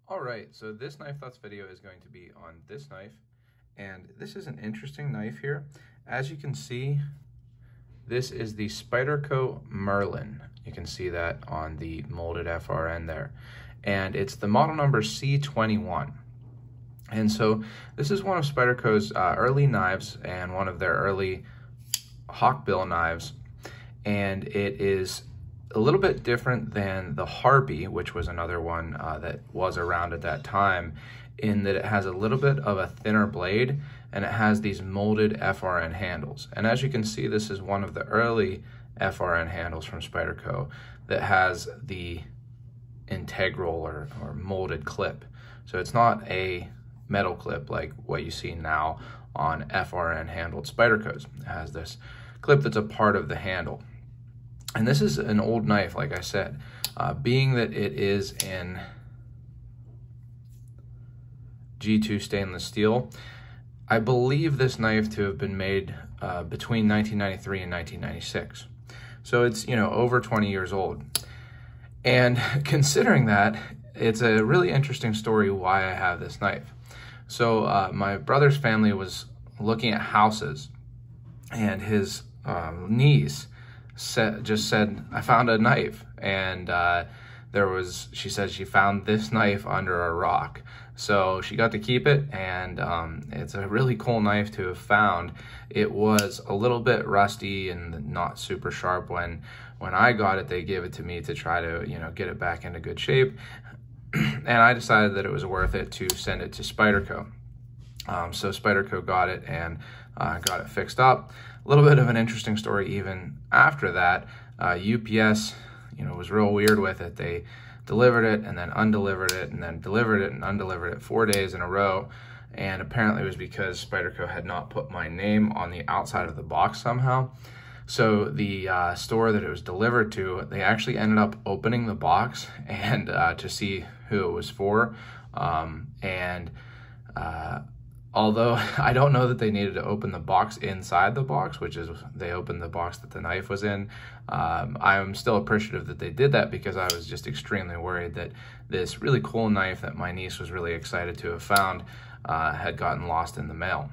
All right, so this Knife Thoughts video is going to be on this knife, and this is an interesting knife here. As you can see, this is the Spyderco Merlin. You can see that on the molded FRN there, and it's the model number C21. And so this is one of Spyderco's early knives and one of their early hawkbill knives, and it is a little bit different than the Harpy, which was another one that was around at that time, in that it has a little bit of a thinner blade and it has these molded FRN handles. And as you can see, this is one of the early FRN handles from Spyderco that has the integral or molded clip. So it's not a metal clip like what you see now on FRN handled Spydercos. It has this clip that's a part of the handle. And this is an old knife, like I said, being that it is in G2 stainless steel. I believe this knife to have been made between 1993 and 1996. So it's, over 20 years old. And considering that, it's a really interesting story why I have this knife. So my brother's family was looking at houses, and his niece just said, "I found a knife," and she said she found this knife under a rock. So she got to keep it, and it's a really cool knife to have found. It was a little bit rusty and not super sharp when I got it. They gave it to me to try to get it back into good shape, and I decided that it was worth it to send it to Spyderco. So Spyderco got it and got it fixed up. A little bit of an interesting story even after that. UPS, was real weird with it. They delivered it and then undelivered it and then delivered it and undelivered it 4 days in a row. And apparently it was because Spyderco had not put my name on the outside of the box somehow. So the store that it was delivered to, they actually ended up opening the box and to see who it was for. Although I don't know that they needed to open the box inside the box, which is they opened the box that the knife was in. I'm still appreciative that they did that, because I was just extremely worried that this really cool knife that my niece was really excited to have found had gotten lost in the mail.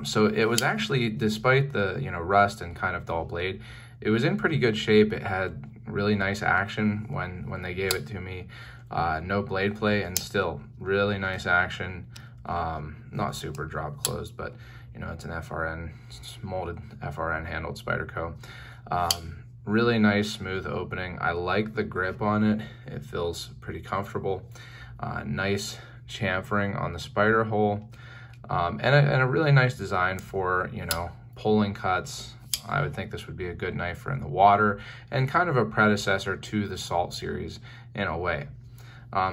So it was actually, despite the rust and kind of dull blade, it was in pretty good shape. It had really nice action when they gave it to me. No blade play, and still really nice action. Not super drop closed, but it's an FRN, it's molded FRN handled Spyderco. Really nice smooth opening. I like the grip on it. It feels pretty comfortable. Nice chamfering on the spider hole, and a really nice design for pulling cuts. I would think this would be a good knife for in the water, and kind of a predecessor to the Salt series in a way.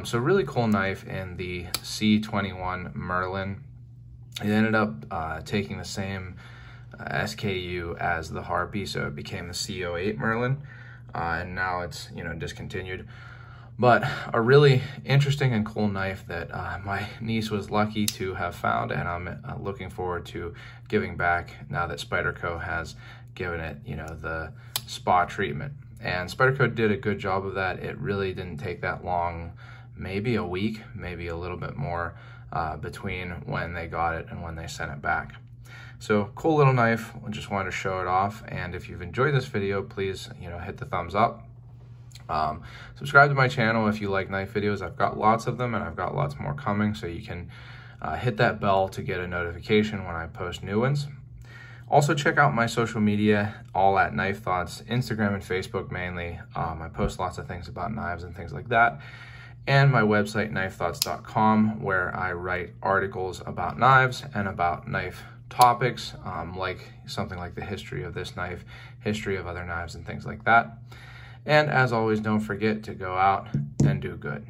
So really cool knife in the C21 Merlin. It ended up taking the same SKU as the Harpy, so it became the C08 Merlin, and now it's discontinued. But a really interesting and cool knife that my niece was lucky to have found, and I'm looking forward to giving back now that Spyderco has given it the spa treatment. And Spyderco did a good job of that. It really didn't take that long, maybe a week, maybe a little bit more between when they got it and when they sent it back. So cool little knife. I just wanted to show it off. And if you've enjoyed this video, please hit the thumbs up. Subscribe to my channel if you like knife videos. I've got lots of them, and I've got lots more coming, so you can hit that bell to get a notification when I post new ones. Also, check out my social media, all at Knife Thoughts, Instagram and Facebook mainly. I post lots of things about knives and things like that. And my website, knifethoughts.com, where I write articles about knives and about knife topics, like something like the history of this knife, history of other knives, and things like that. And as always, don't forget to go out and do good.